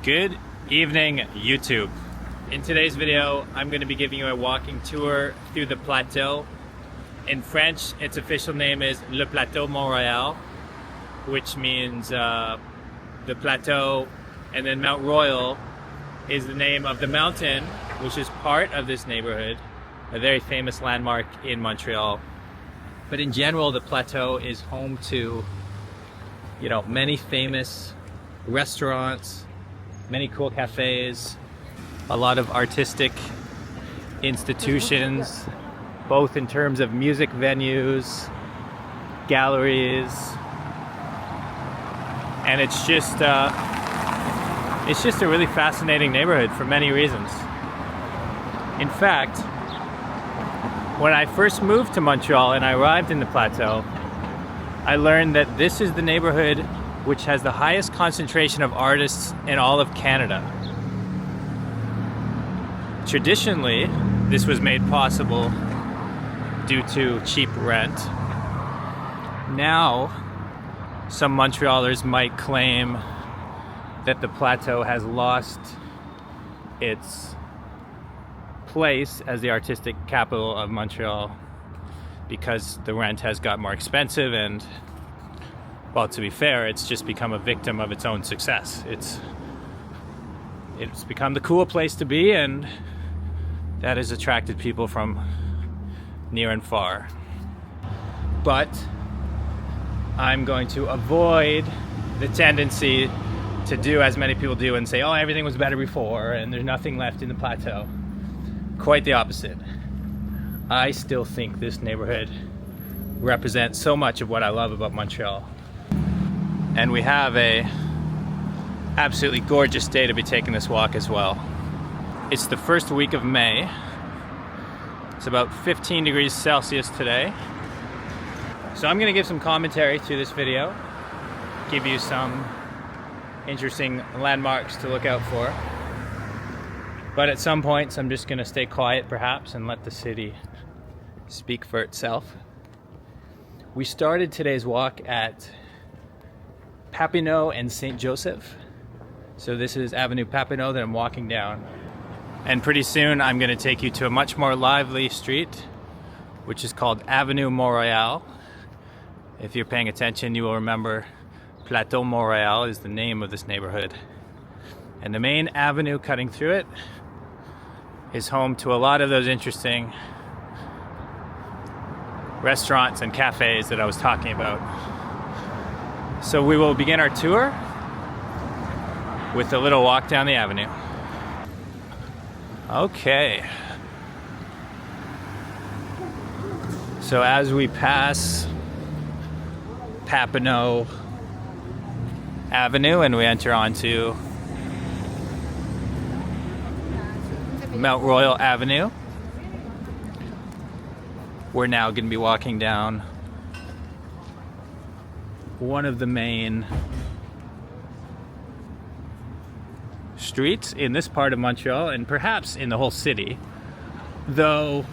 Good evening, YouTube. In today's video, I'm going to be giving you a walking tour through the Plateau. In French, its official name is Le Plateau-Mont-Royal, which means the plateau, and then Mount Royal is the name of the mountain, which is part of this neighborhood, a very famous landmark in Montreal. But in general, the Plateau is home to, many famous restaurants, many cool cafes, a lot of artistic institutions, both in terms of music venues, galleries, and it's just a really fascinating neighborhood for many reasons. In fact, when I first moved to Montreal and I arrived in the Plateau, I learned that this is the neighborhood which has the highest concentration of artists in all of Canada. Traditionally, this was made possible due to cheap rent. Now, some Montrealers might claim that the Plateau has lost its place as the artistic capital of Montreal because the rent has got more expensive and, well, to be fair, it's just become a victim of its own success. It's become the cool place to be, and that has attracted people from near and far. But I'm going to avoid the tendency to do as many people do and say, oh, everything was better before and there's nothing left in the Plateau. Quite the opposite. I still think this neighborhood represents so much of what I love about Montreal. And we have a absolutely gorgeous day to be taking this walk as well. It's the first week of May. It's about 15 degrees Celsius today. So I'm gonna give some commentary to this video, give you some interesting landmarks to look out for. But at some points, I'm just gonna stay quiet perhaps and let the city speak for itself. We started today's walk at Papineau and St. Joseph. So this is Avenue Papineau that I'm walking down. And pretty soon I'm gonna take you to a much more lively street, which is called Avenue Montreal. If you're paying attention, you will remember Plateau-Mont-Royal is the name of this neighborhood. And the main avenue cutting through it is home to a lot of those interesting restaurants and cafes that I was talking about. So we will begin our tour with a little walk down the avenue. Okay. So as we pass Papineau Avenue and we enter onto Mount Royal Avenue, we're now going to be walking down one of the main streets in this part of Montreal, and perhaps in the whole city, though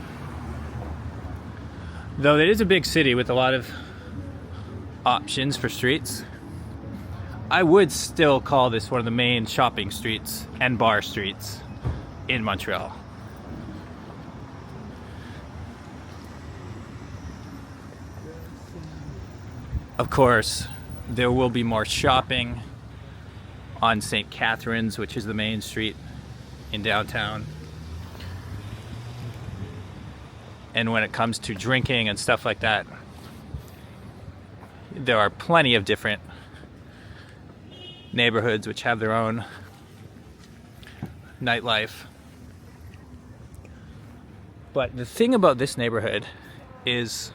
it is a big city with a lot of options for streets. I would still call this one of the main shopping streets and bar streets in Montreal. Of course, there will be more shopping on St. Catharines, which is the main street in downtown. And when it comes to drinking and stuff like that, there are plenty of different neighborhoods which have their own nightlife. But the thing about this neighborhood is,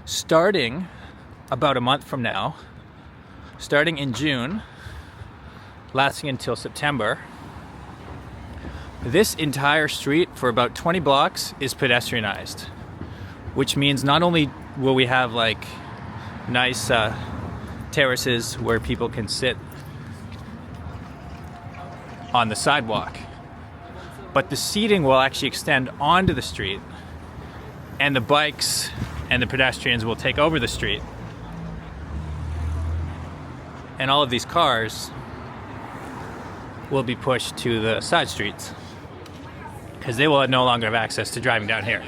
starting about a month from now, starting in June, lasting until September, this entire street for about 20 blocks is pedestrianized, which means not only will we have like nice terraces where people can sit on the sidewalk, but the seating will actually extend onto the street, and the bikes and the pedestrians will take over the street. And all of these cars will be pushed to the side streets because they will no longer have access to driving down here.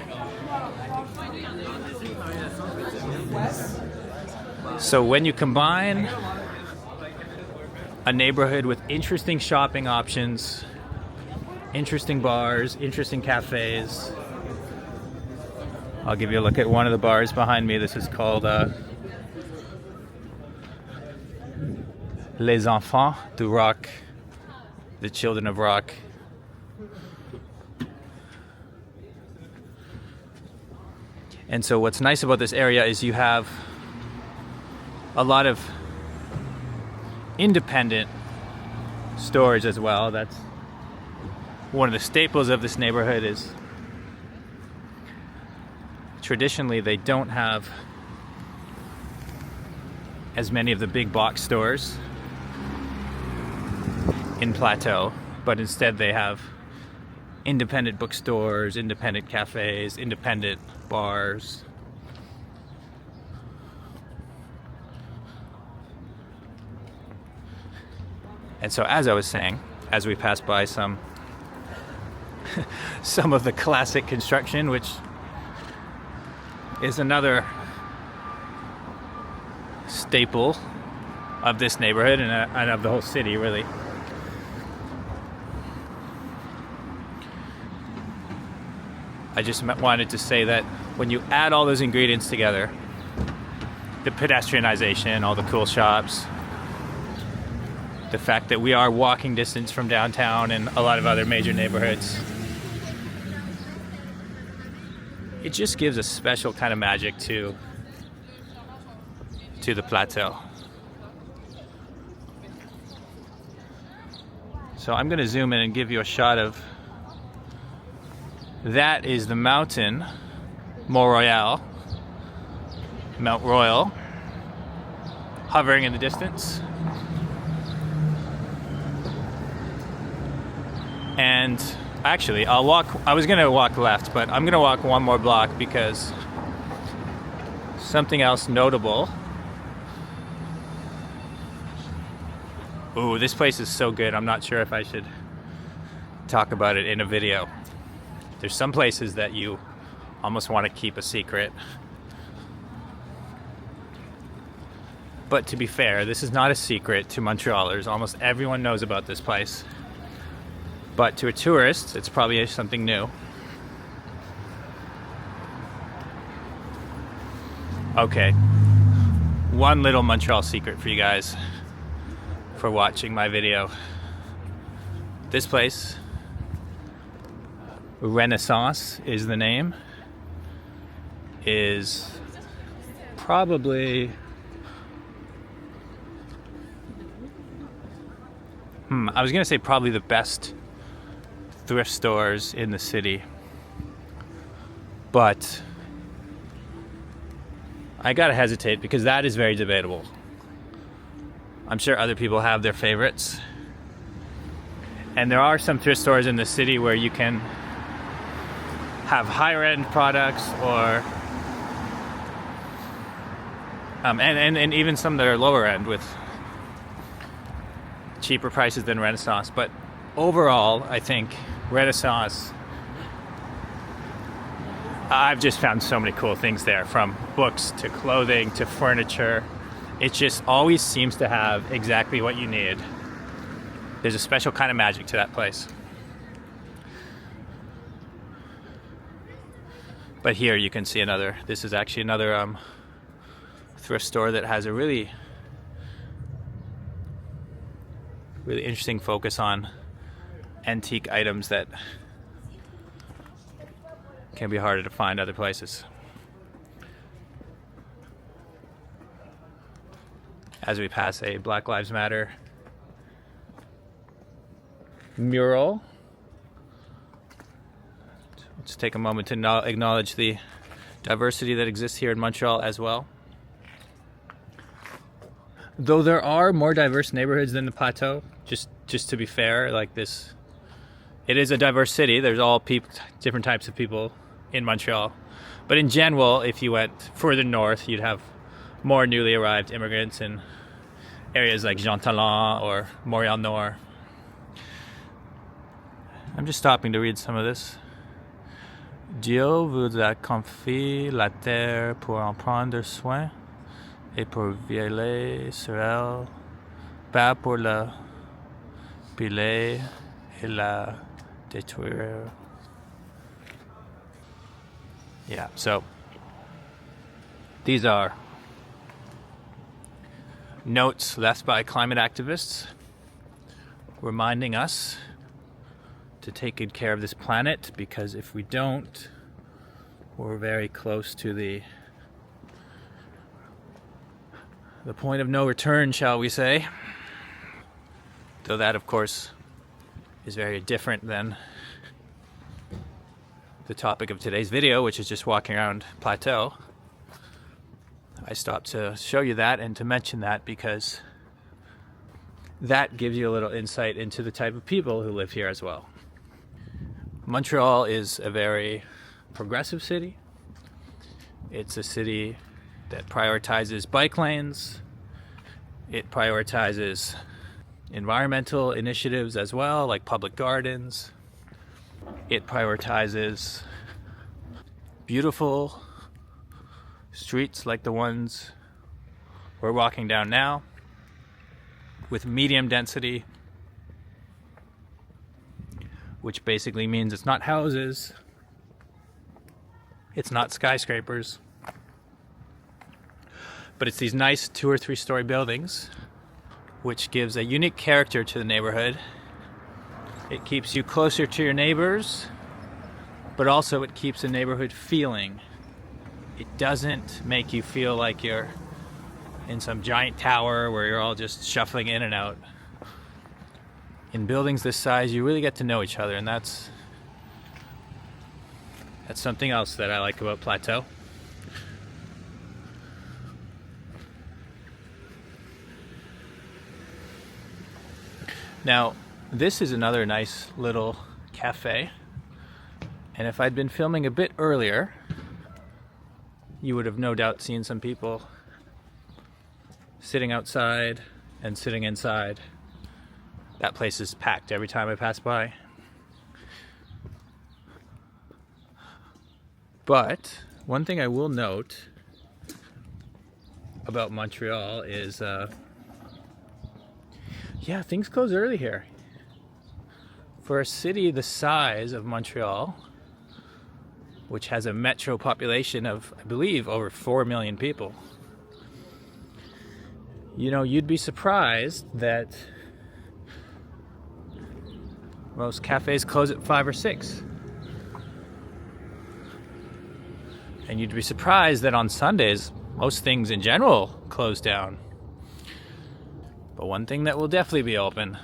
So when you combine a neighborhood with interesting shopping options, interesting bars, interesting cafes. I'll give you a look at one of the bars behind me. This is called Les Enfants du Rock, the Children of Rock. And so what's nice about this area is you have a lot of independent stores as well. That's one of the staples of this neighborhood. Is traditionally they don't have as many of the big box stores in Plateau, but instead they have independent bookstores, independent cafes, independent bars. And so, as I was saying, as we pass by some of the classic construction, which is another staple of this neighborhood and of the whole city, really. I just wanted to say that when you add all those ingredients together, the pedestrianization, all the cool shops, the fact that we are walking distance from downtown and a lot of other major neighborhoods, it just gives a special kind of magic to the plateau. So I'm going to zoom in and give you a shot of that is the mountain Mont-Royal, Mount Royal, hovering in the distance. And actually, I was going to walk left, but I'm going to walk one more block because something else notable. Ooh, this place is so good. I'm not sure if I should talk about it in a video. There's some places that you almost want to keep a secret. But to be fair, this is not a secret to Montrealers. Almost everyone knows about this place. But to a tourist, it's probably something new. Okay, one little Montreal secret for you guys for watching my video. This place, Renaissance is the name, is probably I was gonna say probably the best thrift stores in the city, but I gotta hesitate because that is very debatable. I'm sure other people have their favorites, and there are some thrift stores in the city where you can have higher end products, or and even some that are lower end with cheaper prices than Renaissance. But overall, I think Renaissance, I've just found so many cool things there, from books to clothing to furniture. It just always seems to have exactly what you need. There's a special kind of magic to that place. But here you can see this is actually another thrift store that has a really interesting focus on antique items that can be harder to find other places. As we pass a Black Lives Matter mural, let's take a moment to acknowledge the diversity that exists here in Montreal as well. Though there are more diverse neighborhoods than the Plateau, just to be fair, like this, it is a diverse city. There's all different types of people in Montreal. But in general, if you went further north, you'd have more newly arrived immigrants in areas like Jean Talon or Montreal Nord. I'm just stopping to read some of this. Dieu vous a confié la terre pour en prendre soin et pour veiller sur elle, pas pour la piller et la détruire. Yeah, so these are notes left by climate activists reminding us to take good care of this planet, because if we don't, we're very close to the point of no return, shall we say. Though that, of course, is very different than the topic of today's video, which is just walking around Plateau. I stopped to show you that and to mention that because that gives you a little insight into the type of people who live here as well. Montreal is a very progressive city. It's a city that prioritizes bike lanes. It prioritizes environmental initiatives as well, like public gardens. It prioritizes beautiful streets like the ones we're walking down now, with medium density, which basically means it's not houses, it's not skyscrapers, but it's these nice 2 or 3 story buildings, which gives a unique character to the neighborhood. It keeps you closer to your neighbors, but also it keeps the neighborhood feeling. It doesn't make you feel like you're in some giant tower where you're all just shuffling in and out. In buildings this size, you really get to know each other, and that's something else that I like about Plateau. Now, this is another nice little cafe, and if I'd been filming a bit earlier, you would have no doubt seen some people sitting outside and sitting inside. That place is packed every time I pass by. But one thing I will note about Montreal is, things close early here. For a city the size of Montreal, which has a metro population of, I believe, over 4 million people, you know, you'd be surprised that most cafes close at 5 or 6. And you'd be surprised that on Sundays, most things in general close down. But one thing that will definitely be open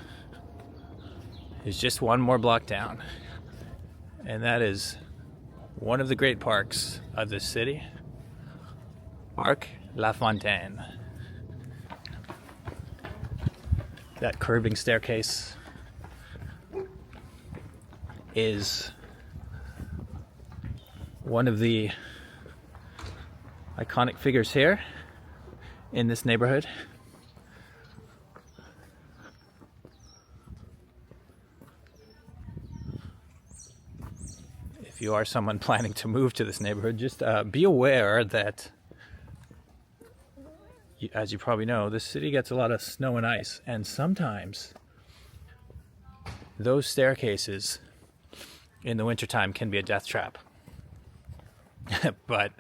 is just one more block down. And that is one of the great parks of this city, Parc La Fontaine. That curving staircase is one of the iconic figures here in this neighborhood. If you are someone planning to move to this neighborhood, just be aware that, as you probably know, this city gets a lot of snow and ice, and sometimes those staircases in the wintertime can be a death trap. But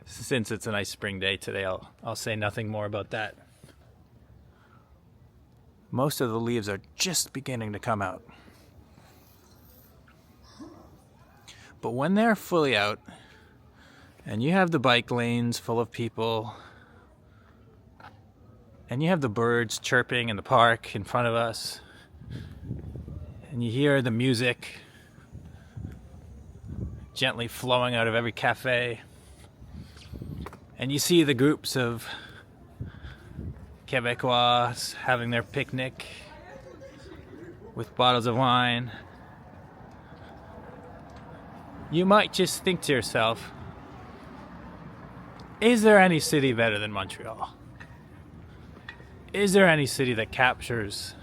since it's a nice spring day today, I'll say nothing more about that. Most of the leaves are just beginning to come out. But when they're fully out, and you have the bike lanes full of people, and you have the birds chirping in the park in front of us, and you hear the music gently flowing out of every cafe, and you see the groups of Quebecois having their picnic with bottles of wine, you might just think to yourself, is there any city better than Montreal? Is there any city that captures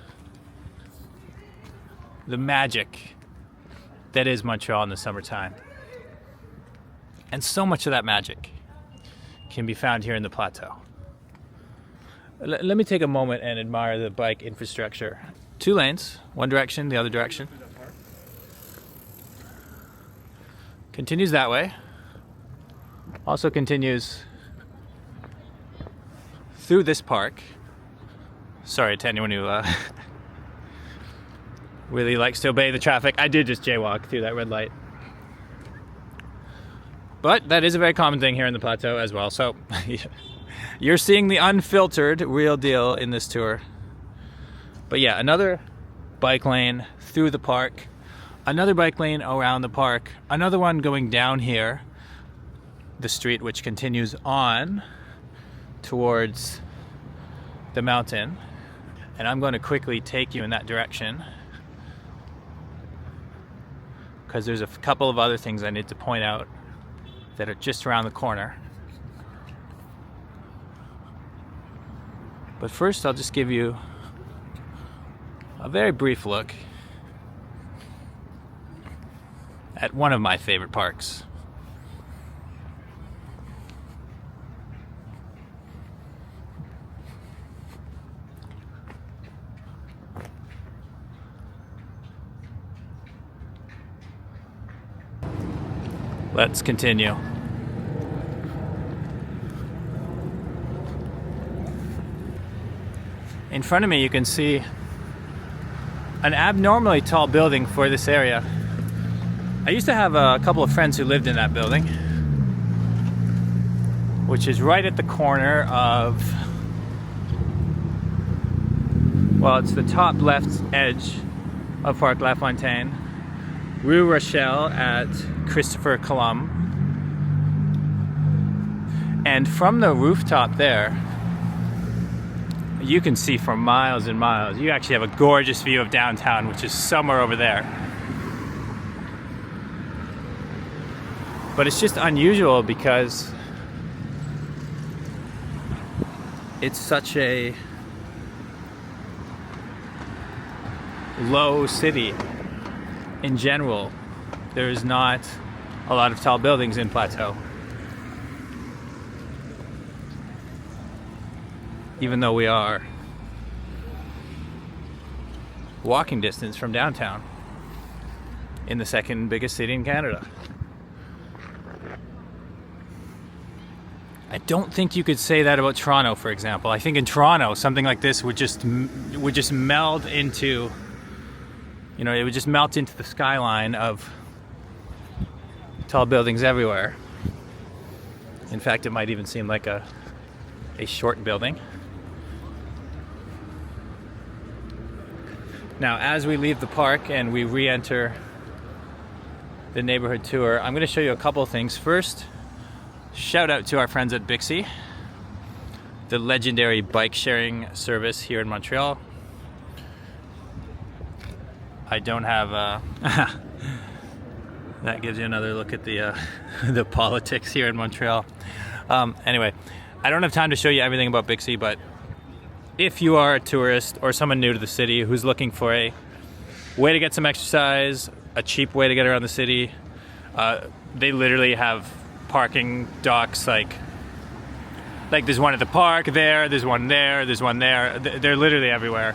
the magic that is Montreal in the summertime. And so much of that magic can be found here in the plateau. Let me take a moment and admire the bike infrastructure. 2 lanes, one direction, the other direction. Continues that way. Also continues through this park. Sorry to anyone who really likes to obey the traffic. I did just jaywalk through that red light. But that is a very common thing here in the plateau as well. So you're seeing the unfiltered real deal in this tour. But yeah, another bike lane through the park. Another bike lane around the park. Another one going down here, the street which continues on towards the mountain. And I'm going to quickly take you in that direction, because there's a couple of other things I need to point out that are just around the corner. But first I'll just give you a very brief look at one of my favorite parks. Let's continue. In front of me you can see an abnormally tall building for this area. I used to have a couple of friends who lived in that building, which is right at the corner of, well, it's the top left edge of Parc La Fontaine, Rue Rachel at Christopher Colomb. And from the rooftop there, you can see for miles and miles. You actually have a gorgeous view of downtown, which is somewhere over there. But it's just unusual because it's such a low city in general. There's not a lot of tall buildings in Plateau. Even though we are walking distance from downtown in the second biggest city in Canada. I don't think you could say that about Toronto, for example. I think in Toronto, something like this would just meld into, you know, it would just melt into the skyline of tall buildings everywhere. In fact, it might even seem like a short building. Now, as we leave the park and we re-enter the neighborhood tour, I'm going to show you a couple of things. First, shout out to our friends at Bixi, the legendary bike sharing service here in Montreal. I don't have that gives you another look at the the politics here in Montreal. Anyway, I don't have time to show you everything about Bixi, but if you are a tourist or someone new to the city who's looking for a way to get some exercise, a cheap way to get around the city, they literally have parking docks like there's one at the park there, there's one there, there's one there. They're literally everywhere.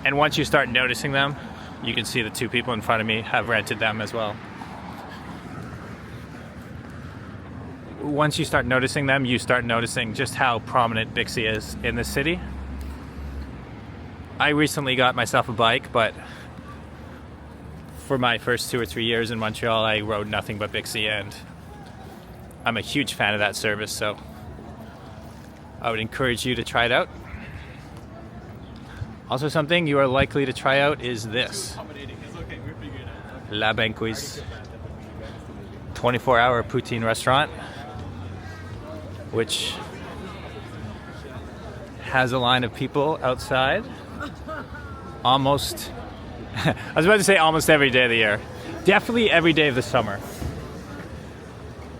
And once you start noticing them, you can see the 2 people in front of me have rented them as well. Once you start noticing them, you start noticing just how prominent Bixi is in the city. I recently got myself a bike, but for my first 2 or 3 years in Montreal, I rode nothing but Bixi, and I'm a huge fan of that service, so I would encourage you to try it out. Also, something you are likely to try out is this. La Banquise 24-hour poutine restaurant, which has a line of people outside almost, I was about to say almost every day of the year. Definitely every day of the summer.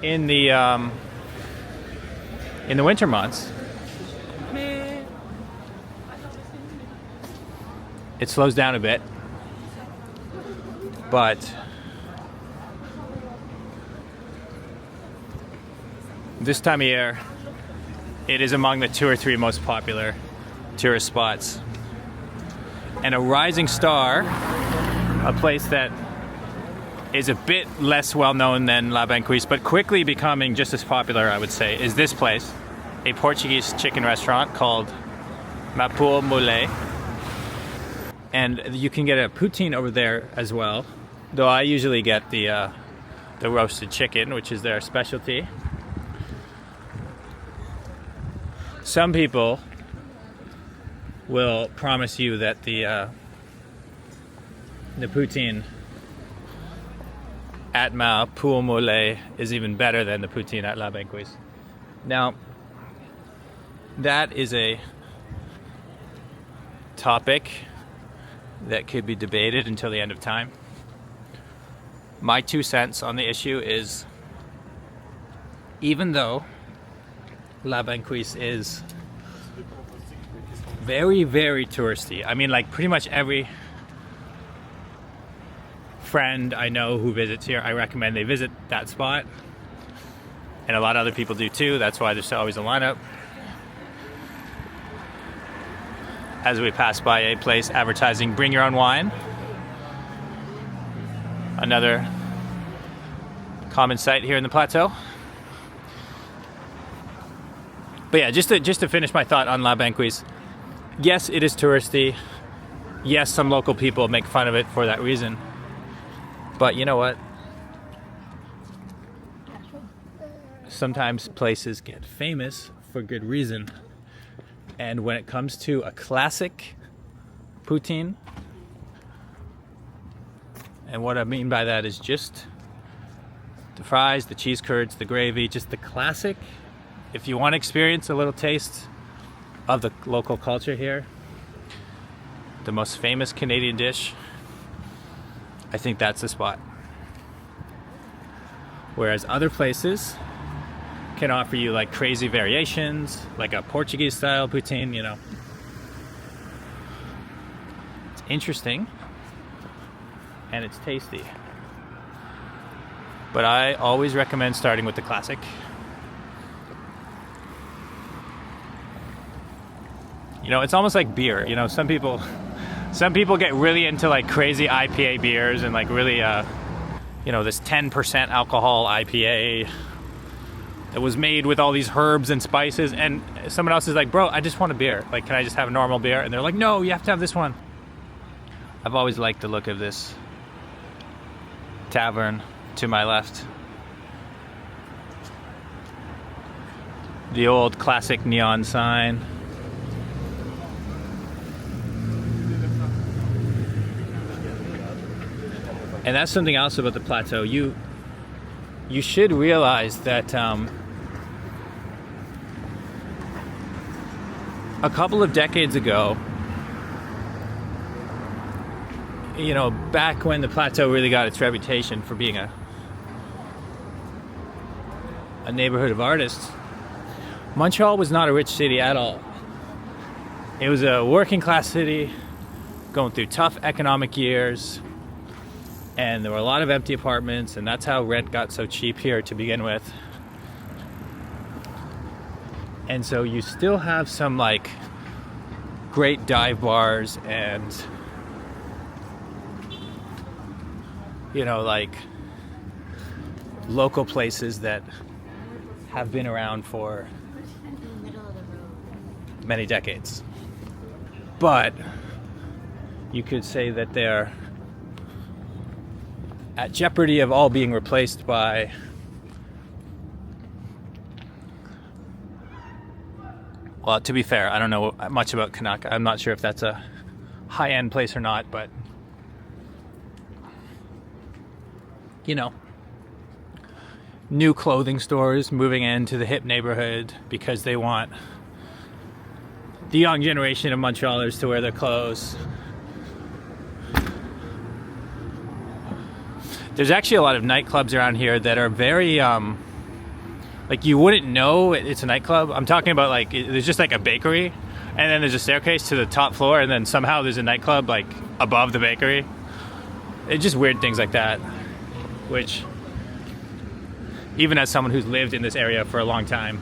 In the winter months, it slows down a bit. But this time of year, it is among the 2 or 3 most popular tourist spots. And a rising star, a place that is a bit less well known than La Banquise, but quickly becoming just as popular, I would say, is this place, a Portuguese chicken restaurant called Plateau-Mont-Royal. And you can get a poutine over there as well, though I usually get the roasted chicken, which is their specialty. Some people will promise you that the poutine at Plateau-Mont-Royal is even better than the poutine at La Banquise. Now, that is a topic that could be debated until the end of time. My 2 cents on the issue is, even though La Banquise is very, very touristy, I mean, like, pretty much every friend I know who visits here, I recommend they visit that spot, and a lot of other people do too. That's why there's always a lineup. As we pass by a place advertising bring your own wine, another common sight here in the Plateau. But yeah, just to finish my thought on La Banquise, yes, it is touristy. Yes, some local people make fun of it for that reason. But you know what? Sometimes places get famous for good reason. And when it comes to a classic poutine, and what I mean by that is just the fries, the cheese curds, the gravy, just the classic. If you want to experience a little taste of the local culture here, the most famous Canadian dish, I think that's the spot. Whereas other places can offer you like crazy variations, like a Portuguese style poutine, you know. It's interesting and it's tasty. But I always recommend starting with the classic. You know, it's almost like beer. You know, some people get really into like crazy IPA beers and like really, you know, this 10% alcohol IPA that was made with all these herbs and spices. And someone else is like, bro, I just want a beer. Like, can I just have a normal beer? And they're like, no, you have to have this one. I've always liked the look of this tavern to my left. The old classic neon sign. And that's something else about the Plateau. You should realize that a couple of decades ago, you know, back when the Plateau really got its reputation for being a neighborhood of artists, Montreal was not a rich city at all. It was a working class city going through tough economic years. And there were a lot of empty apartments, and that's how rent got so cheap here to begin with. And so you still have some like great dive bars and, you know, like local places that have been around for many decades. But you could say that they're at jeopardy of all being replaced by well, to be fair, I don't know much about Kanaka. I'm not sure if that's a high-end place or not, but you know, new clothing stores moving into the hip neighborhood because they want the young generation of Montrealers to wear their clothes. There's actually a lot of nightclubs around here that are very, like you wouldn't know it's a nightclub. I'm talking about like, there's just like a bakery and then there's a staircase to the top floor and then somehow there's a nightclub like above the bakery. It's just weird things like that, which even as someone who's lived in this area for a long time,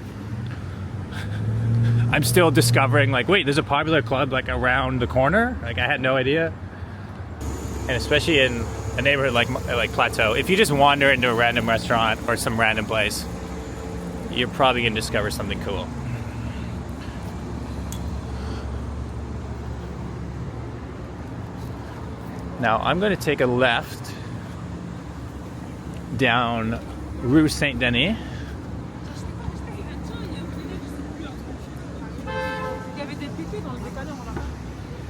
I'm still discovering, like, wait, there's a popular club like around the corner. Like, I had no idea. And especially in a neighborhood like Plateau, if you just wander into a random restaurant or some random place, you're probably gonna discover something cool. Now I'm going to take a left down Rue St Denis.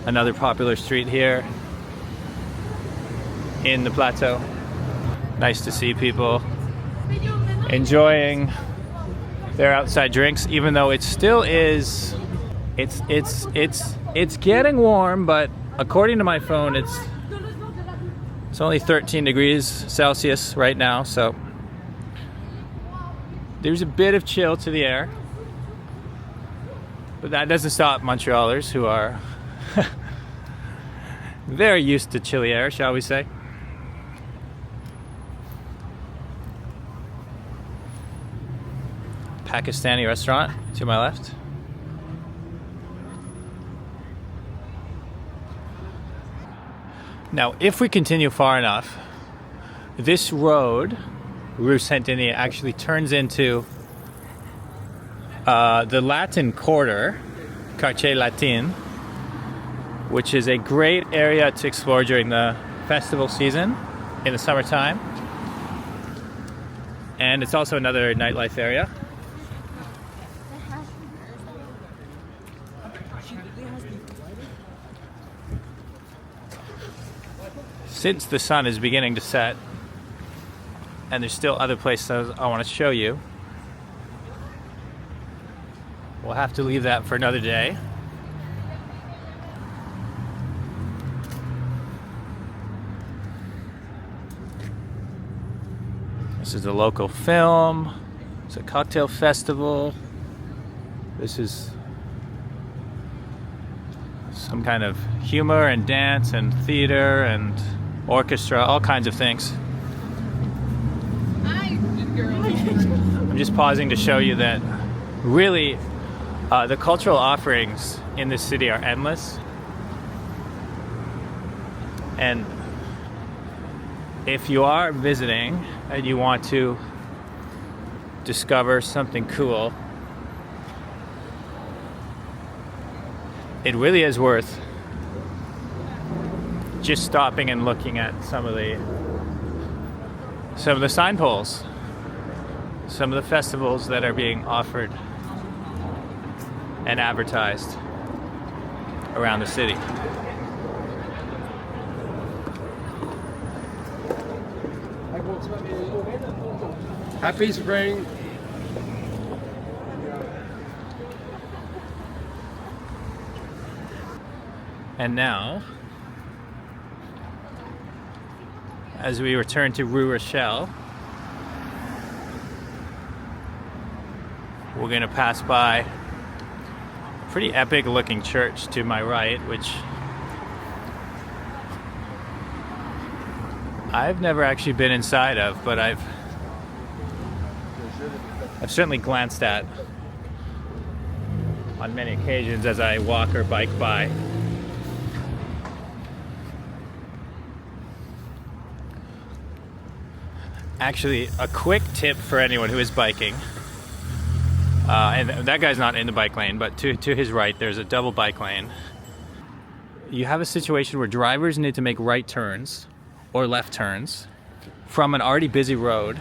Another popular street here in the Plateau. Nice to see people enjoying their outside drinks, even though it still is. It's getting warm, but according to my phone, it's only 13 degrees Celsius right now, so there's a bit of chill to the air. But that doesn't stop Montrealers, who are very used to chilly air, shall we say. Pakistani restaurant to my left. Now, if we continue far enough, this road, Rue St Denis, actually turns into the Latin Quarter, Quartier Latin, which is a great area to explore during the festival season in the summertime. And it's also another nightlife area. Since the sun is beginning to set, and there's still other places I want to show you, we'll have to leave that for another day. This is a local film. It's a cocktail festival. This is some kind of humor and dance and theater and orchestra, all kinds of things. Hi, good girl. I'm just pausing to show you that really the cultural offerings in this city are endless. And if you are visiting and you want to discover something cool, it really is worth just stopping and looking at some of the sign poles, some of the festivals that are being offered and advertised around the city. Happy spring. And now, as we return to Rue Rachel, we're going to pass by a pretty epic looking church to my right, which I've never actually been inside of, but I've certainly glanced at on many occasions as I walk or bike by. Actually, a quick tip for anyone who is biking, and that guy's not in the bike lane, but to his right there's a double bike lane. You have a situation where drivers need to make right turns or left turns from an already busy road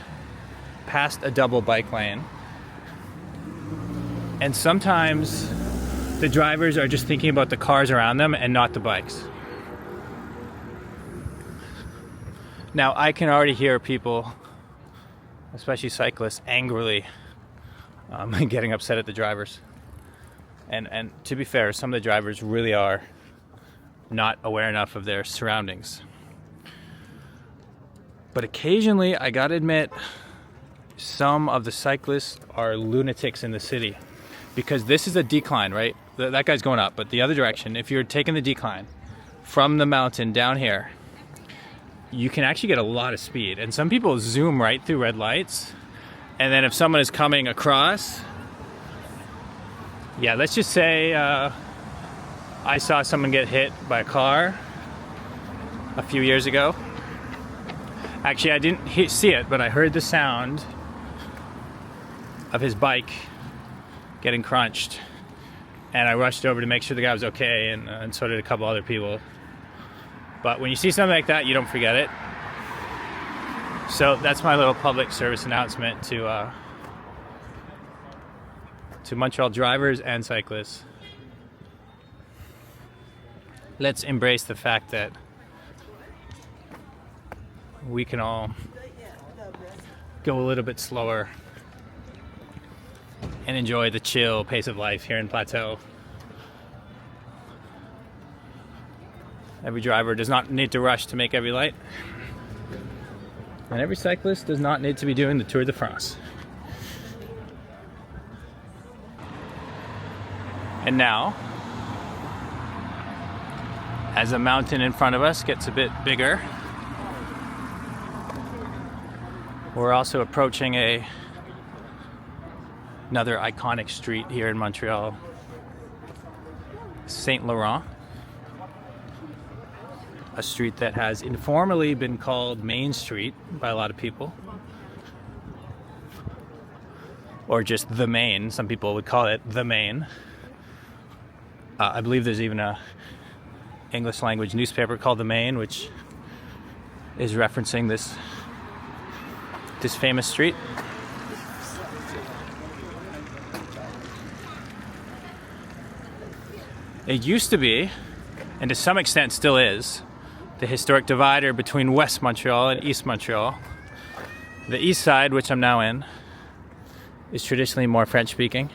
past a double bike lane, and sometimes the drivers are just thinking about the cars around them and not the bikes. Now, I can already hear people, especially cyclists, angrily getting upset at the drivers. And to be fair, some of the drivers really are not aware enough of their surroundings. But occasionally, I gotta admit, some of the cyclists are lunatics in the city. Because this is a decline, right? That guy's going up, but the other direction, if you're taking the decline from the mountain down here, you can actually get a lot of speed. And some people zoom right through red lights. And then if someone is coming across, yeah, let's just say I saw someone get hit by a car a few years ago. Actually, I didn't see it, but I heard the sound of his bike getting crunched. And I rushed over to make sure the guy was okay, and so did a couple other people. But when you see something like that, you don't forget it. So that's my little public service announcement to Montreal drivers and cyclists. Let's embrace the fact that we can all go a little bit slower and enjoy the chill pace of life here in Plateau. Every driver does not need to rush to make every light. And every cyclist does not need to be doing the Tour de France. And now, as the mountain in front of us gets a bit bigger, we're also approaching another iconic street here in Montreal, St. Laurent. A street that has informally been called Main Street by a lot of people. Or just the Main. Some people would call it the Main. I believe there's even a English language newspaper called The Main, which is referencing this famous street. It used to be, and to some extent still is, the historic divider between West Montreal and East Montreal. The east side, which I'm now in, is traditionally more French speaking.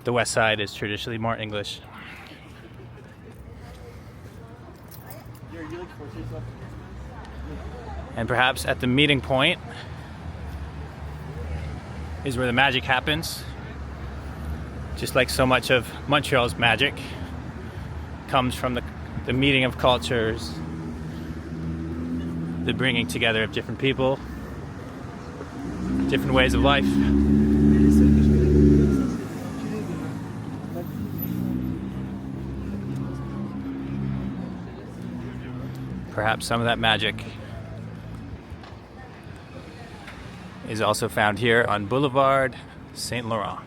The west side is traditionally more English. And perhaps at the meeting point is where the magic happens. Just like so much of Montreal's magic comes from the meeting of cultures, the bringing together of different people, different ways of life. Perhaps some of that magic is also found here on Boulevard St. Laurent.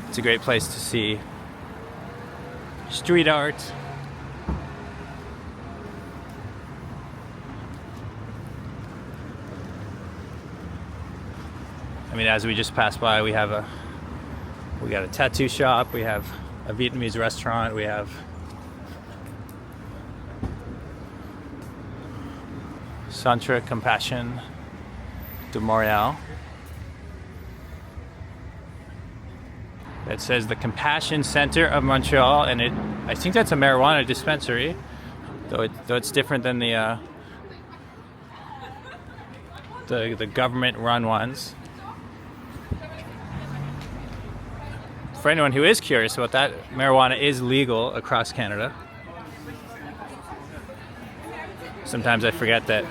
It's a great place to see street art. I mean, as we just passed by, we got a tattoo shop, we have a Vietnamese restaurant, we have Centre Compassion de Montreal. That says the Compassion Center of Montreal, and I think that's a marijuana dispensary, though it's different than the government-run ones. For anyone who is curious about that, marijuana is legal across Canada. Sometimes I forget that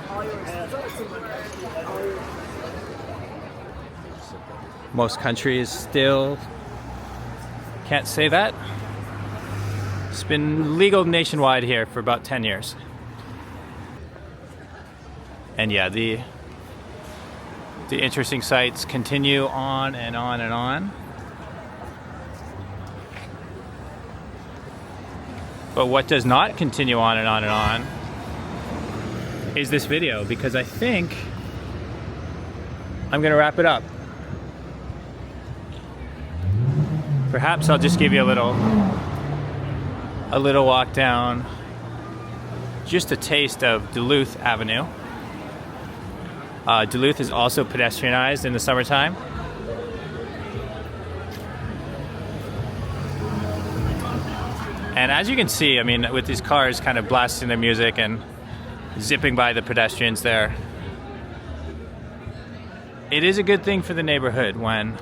most countries still can't say that. It's been legal nationwide here for about 10 years. And yeah, the interesting sights continue on and on and on. But what does not continue on and on and on is this video, because I think I'm gonna wrap it up. Perhaps I'll just give you a little walk down, just a taste of Duluth Avenue. Duluth is also pedestrianized in the summertime. And as you can see, I mean, with these cars kind of blasting their music and zipping by the pedestrians there, it is a good thing for the neighborhood when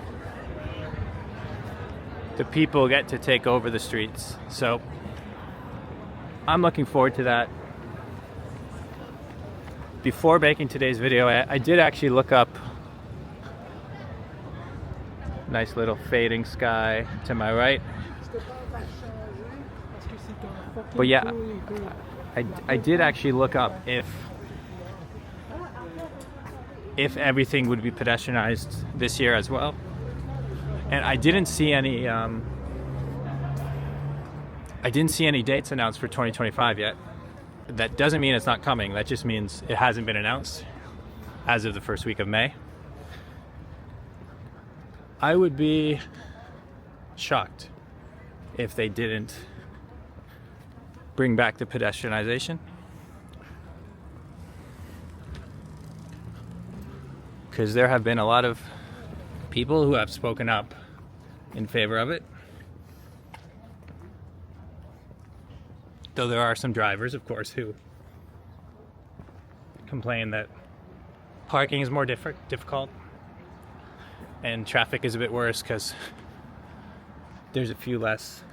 the people get to take over the streets. So I'm looking forward to that. Before making today's video, I did actually look up. Nice little fading sky to my right. But yeah, I did actually look up if everything would be pedestrianized this year as well. And I didn't see any dates announced for 2025 yet. That doesn't mean it's not coming. That just means it hasn't been announced as of the first week of May. I would be shocked if they didn't bring back the pedestrianization. Because there have been a lot of people who have spoken up in favor of it. Though there are some drivers, of course, who complain that parking is more difficult and traffic is a bit worse because there's a few less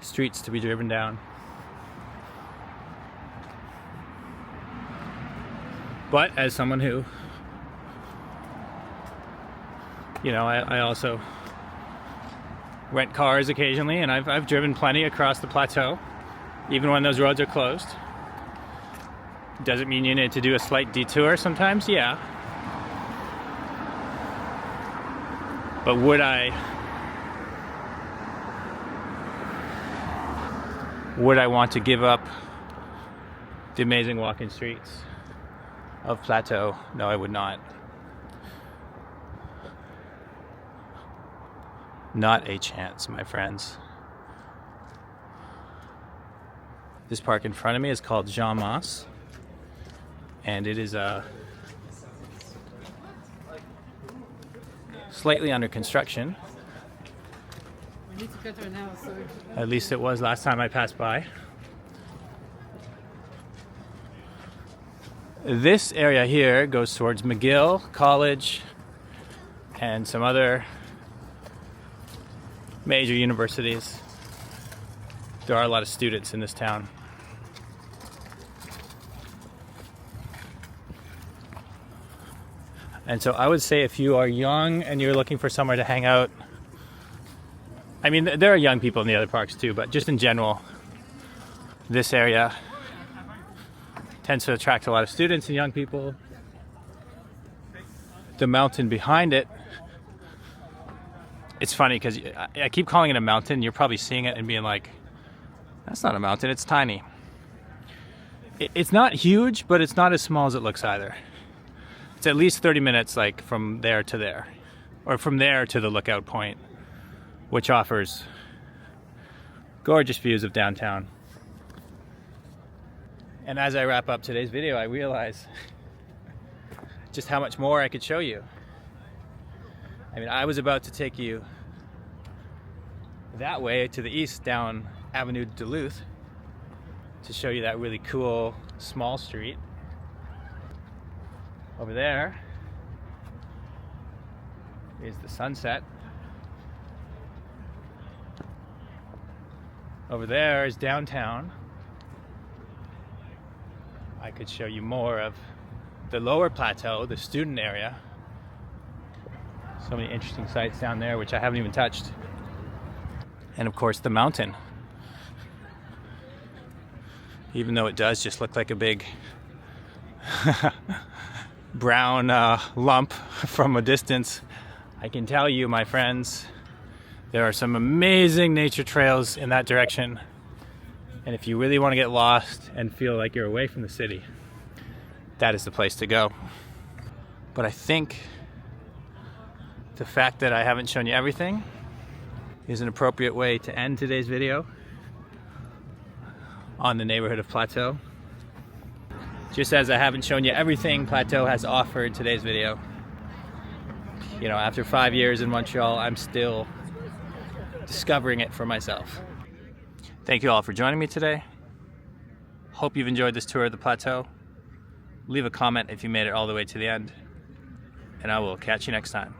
streets to be driven down. But as someone who, you know, I also rent cars occasionally, and I've driven plenty across the plateau, even when those roads are closed. Does it mean you need to do a slight detour sometimes? Yeah. But would I want to give up the amazing walking streets of Plateau? No, I would not. Not a chance, my friends. This park in front of me is called Jean Mance, and it is slightly under construction. We need to get there now, so. At least it was last time I passed by. This area here goes towards McGill College and some other major universities. There are a lot of students in this town. And so I would say if you are young and you're looking for somewhere to hang out, I mean, there are young people in the other parks too, but just in general, this area tends to attract a lot of students and young people. The mountain behind it, it's funny because I keep calling it a mountain. You're probably seeing it and being like, that's not a mountain, it's tiny. It's not huge, but it's not as small as it looks either. It's at least 30 minutes like from there to there, or from there to the lookout point, which offers gorgeous views of downtown. And as I wrap up today's video, I realize just how much more I could show you. I mean, I was about to take you that way to the east down Avenue Duluth to show you that really cool small street. Over there is the sunset. Over there is downtown. I could show you more of the lower plateau, the student area. So many interesting sights down there which I haven't even touched. And of course the mountain. Even though it does just look like a big brown lump from a distance, I can tell you, my friends, there are some amazing nature trails in that direction. And if you really want to get lost and feel like you're away from the city, that is the place to go. But I think the fact that I haven't shown you everything is an appropriate way to end today's video on the neighborhood of Plateau. Just as I haven't shown you everything Plateau has offered today's video. You know, after 5 years in Montreal, I'm still discovering it for myself. Thank you all for joining me today. Hope you've enjoyed this tour of the Plateau. Leave a comment if you made it all the way to the end, and I will catch you next time.